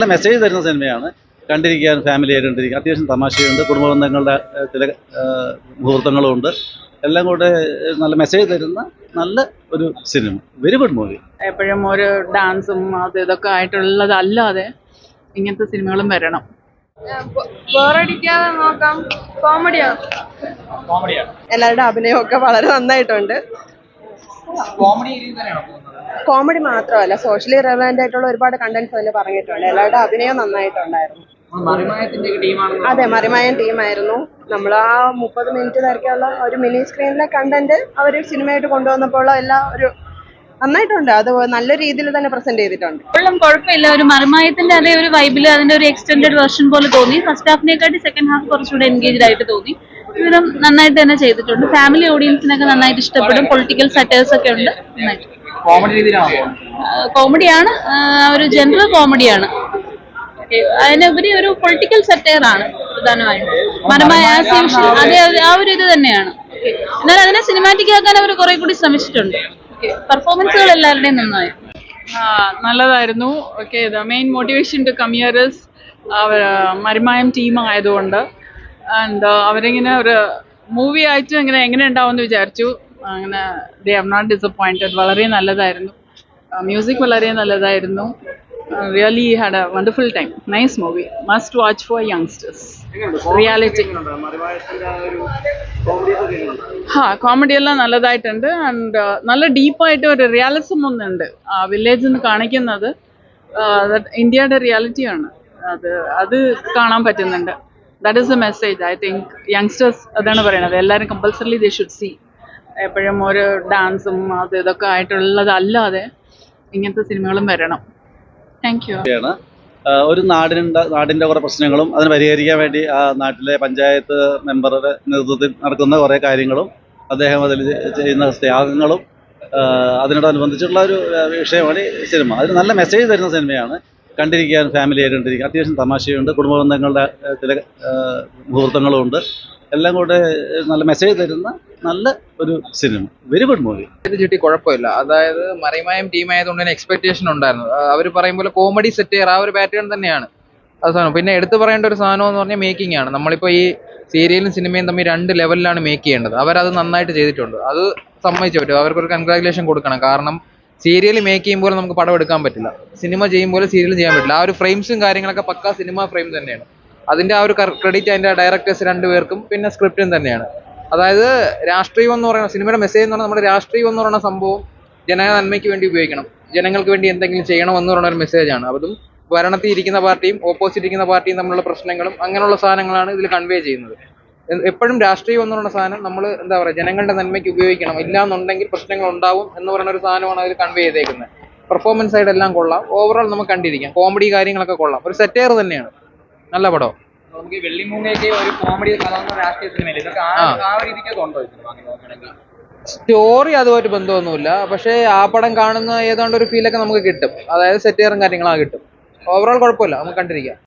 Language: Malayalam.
നല്ല മെസ്സേജ് തരുന്ന സിനിമയാണ്. കണ്ടിരിക്കാൻ ഫാമിലിയായിട്ട് കണ്ടിരിക്കുക. അത്യാവശ്യം തമാശയുണ്ട്, കുടുംബ ബന്ധങ്ങളുടെ ചില മുഹൂർത്തങ്ങളുമുണ്ട്. എല്ലാം കൂടെ നല്ല മെസ്സേജ് തരുന്ന നല്ല ഒരു സിനിമ. Very good movie. എപ്പോഴും ഒരു ഡാൻസും അത് ഇതൊക്കെ ആയിട്ടുള്ളതല്ലാതെ ഇങ്ങനത്തെ സിനിമകളും വരണം. ബോറടിക്കാതെ നോക്കാം. കോമഡിയാണ്. എല്ലാവരുടെ അഭിനയമൊക്കെ വളരെ നന്നായിട്ടുണ്ട്. കോമഡി മാത്രമല്ല, സോഷ്യലി റെലവന്റ് ആയിട്ടുള്ള ഒരുപാട് കണ്ടന്റ്സ് അതിൽ പറഞ്ഞിട്ടുണ്ട്. എല്ലാവരുടെ അഭിനയം നന്നായിട്ടുണ്ടായിരുന്നു. അതെ, മറിമായൻ ടീമായിരുന്നു. നമ്മൾ ആ 30 മിനിറ്റ് വരയ്ക്കുള്ള ഒരു മിനി സ്ക്രീനിലെ കണ്ടന്റ് അവർ സിനിമയായിട്ട് കൊണ്ടുവന്നപ്പോൾ എല്ലാം ഒരു നന്നായിട്ടുണ്ട്. അത് നല്ല രീതിയിൽ തന്നെ പ്രസന്റ് ചെയ്തിട്ടുണ്ട്. കുഴപ്പമില്ല. ഒരു മറിമായത്തിന്റെ അതേ ഒരു വൈബില് അതിന്റെ ഒരു എക്സ്റ്റെൻഡഡ് വെർഷൻ പോലെ തോന്നി. ഫസ്റ്റ് ഹാഫിനെക്കാട്ടി സെക്കൻഡ് ഹാഫ് കുറച്ചുകൂടെ എൻഗേജ്ഡ് ആയിട്ട് തോന്നി. ഇവരും നന്നായിട്ട് തന്നെ ചെയ്തിട്ടുണ്ട്. ഫാമിലി ഓഡിയൻസിനൊക്കെ നന്നായിട്ട് ഇഷ്ടപ്പെടും. പൊളിറ്റിക്കൽ സറ്റേഴ്സ് ഒക്കെ ഉണ്ട്. കോമഡിയാണ്, ഒരു ജനറൽ കോമഡിയാണ്. അതിനുപരി ഒരു പൊളിറ്റിക്കൽ സറ്റയർ ആണ് പ്രധാനമായും. മറിമായ അതേ ആ ഒരു ഇത് തന്നെയാണ്. എന്നാൽ അതിനെ സിനിമാറ്റിക് ആക്കാൻ അവർ കുറെ കൂടി ശ്രമിച്ചിട്ടുണ്ട്. പെർഫോമൻസുകൾ എല്ലാവരുടെയും നന്നായി. നല്ലതായിരുന്നു. Okay, the main motivation to come here is Marimayam team ആയതുകൊണ്ട്. ആൻഡ് അവരിങ്ങനെ ഒരു മൂവി ആയിട്ട് എങ്ങനെ ഉണ്ടാവുമെന്ന് വിചാരിച്ചു. അങ്ങനെ ദേ ഹാവ് നോട്ട് ഡിസപ്പോയിന്റഡ്. വളരെ നല്ലതായിരുന്നു. മ്യൂസിക് വളരെ നല്ലതായിരുന്നു. Really had a wonderful time. Nice movie. Must watch for youngsters. Reality. Comedy എല്ലാം നല്ലതായിട്ടുണ്ട്. ആൻഡ് നല്ല ഡീപ്പായിട്ട് ഒരു റിയാലിസം ഒന്നുണ്ട് വില്ലേജിൽ നിന്ന് കാണിക്കുന്നത്. ഇന്ത്യയുടെ റിയാലിറ്റിയാണ് അത് കാണാൻ പറ്റുന്നുണ്ട്. That is A message. I think youngsters അതാണ് പറയുന്നത്. എല്ലാവരും കമ്പൽസറിലി ദേ ഷുഡ് സീ. എപ്പോഴും ഒരു ഡാൻസും അത് ഇതൊക്കെ ആയിട്ടുള്ളതല്ലാതെ ഇങ്ങനത്തെ സിനിമകളും വരണം. Thank you. ഒരു നാടിൻ്റെ കുറേ പ്രശ്നങ്ങളും അതിന് പരിഹരിക്കാൻ വേണ്ടി ആ നാട്ടിലെ പഞ്ചായത്ത് മെമ്പറുടെ നേതൃത്വത്തിൽ നടക്കുന്ന കുറേ കാര്യങ്ങളും അദ്ദേഹം അതിൽ ചെയ്യുന്ന ത്യാഗങ്ങളും അതിനോടനുബന്ധിച്ചുള്ള ഒരു വിഷയമാണ് ഈ സിനിമ. അതിന് നല്ല മെസ്സേജ് തരുന്ന സിനിമയാണ്. കണ്ടിരിക്കാൻ ഫാമിലിയായിട്ട് കണ്ടിരിക്കുക. അത്യാവശ്യം തമാശയുണ്ട്, കുടുംബ ബന്ധങ്ങളുടെ ചില മുഹൂർത്തങ്ങളുമുണ്ട്. എല്ലാം കൂടെ നല്ല മെസ്സേജ് തരുന്ന നല്ല ഒരു സിനിമ. Very good movie. ചുറ്റി കുഴപ്പമില്ല. അതായത് മറിമായം ടീം ആയതുകൊണ്ട് തന്നെ എക്സ്പെക്ടേഷൻ ഉണ്ടായിരുന്നു. അവർ പറയും പോലെ കോമഡി സെറ്റ് ചെയ്യാറ് ആ ഒരു പാറ്റേൺ തന്നെയാണ് അത് സാധനം. പിന്നെ എടുത്തു പറയേണ്ട ഒരു സാധനം എന്ന് പറഞ്ഞാൽ മേക്കിംഗ് ആണ്. നമ്മളിപ്പോൾ ഈ സീരിയലും സിനിമയും തമ്മിൽ 2 ലെവലിലാണ് മേക്ക് ചെയ്യേണ്ടത്. അവരത് നന്നായിട്ട് ചെയ്തിട്ടുണ്ട്. അത് സമ്മതിച്ചു പറ്റും. അവർക്കൊരു കൺഗ്രാജുലേഷൻ കൊടുക്കണം. കാരണം സീരിയൽ മേക്ക് ചെയ്യുമ്പോൾ നമുക്ക് പടം എടുക്കാൻ പറ്റില്ല. സിനിമ ചെയ്യുമ്പോൾ സീരിയൽ ചെയ്യാൻ പറ്റില്ല. ആ ഒരു ഫ്രെയിംസും കാര്യങ്ങളൊക്കെ പക്കാ സിനിമ ഫ്രെയിം തന്നെയാണ്. അതിൻ്റെ ആ ഒരു ക്രെഡിറ്റ് അതിൻ്റെ ഡയറക്ടേഴ്സ് 2 പേർക്കും പിന്നെ സ്ക്രിപ്റ്റും തന്നെയാണ്. അതായത് രാഷ്ട്രീയം എന്ന് പറയുന്ന സിനിമയുടെ മെസ്സേജ് എന്ന് പറഞ്ഞാൽ നമ്മുടെ രാഷ്ട്രീയം എന്ന് പറയുന്ന സംഭവം ജന നന്മയ്ക്ക് വേണ്ടി ഉപയോഗിക്കണം, ജനങ്ങൾക്ക് വേണ്ടി എന്തെങ്കിലും ചെയ്യണം എന്ന് പറയുന്ന ഒരു മെസ്സേജാണ്. അതും ഭരണത്തിൽ ഇരിക്കുന്ന പാർട്ടിയും ഓപ്പോസിറ്റ് ഇരിക്കുന്ന പാർട്ടിയും തമ്മിലുള്ള പ്രശ്നങ്ങളും അങ്ങനെയുള്ള സാധനങ്ങളാണ് ഇതിൽ കൺവേ ചെയ്യുന്നത്. എപ്പോഴും രാഷ്ട്രീയം എന്ന് പറയുന്ന സാധനം നമ്മൾ എന്താ പറയുക ജനങ്ങളുടെ നന്മയ്ക്ക് ഉപയോഗിക്കണം, ഇല്ലാന്നുണ്ടെങ്കിൽ പ്രശ്നങ്ങൾ ഉണ്ടാവും എന്ന് പറയുന്ന ഒരു സാധനമാണ് അതിൽ കൺവേ ചെയ്തേക്കുന്നത്. പെർഫോമൻസ് സൈഡ് എല്ലാം കൊള്ളാം. ഓവറോൾ നമുക്ക് കണ്ടിരിക്കാം. കോമഡി കാര്യങ്ങളൊക്കെ കൊള്ളാം. ഒരു സെറ്റയർ തന്നെയാണ്. നല്ല പടം. നമുക്ക് വെള്ളിമൂങ്ങയൊക്കെ ഒരു കോമഡി കഥാപാത്ര രാഷ്ട്രീയ സിനിമയില്ല. ഇതൊക്കെ ആ രീതിക്കൊക്കെ ഉണ്ടോ നോക്കുകയാണെങ്കിൽ? സ്റ്റോറി അതുമായിട്ട് ബന്ധമൊന്നുമില്ല. പക്ഷേ ആ പടം കാണുന്ന ഏതാണ്ട് ഒരു ഫീലൊക്കെ നമുക്ക് കിട്ടും. അതായത് സെറ്റയറും കാര്യങ്ങളാ കിട്ടും. ഓവറോൾ കുഴപ്പമില്ല, നമുക്ക് കണ്ടിരിക്കാം.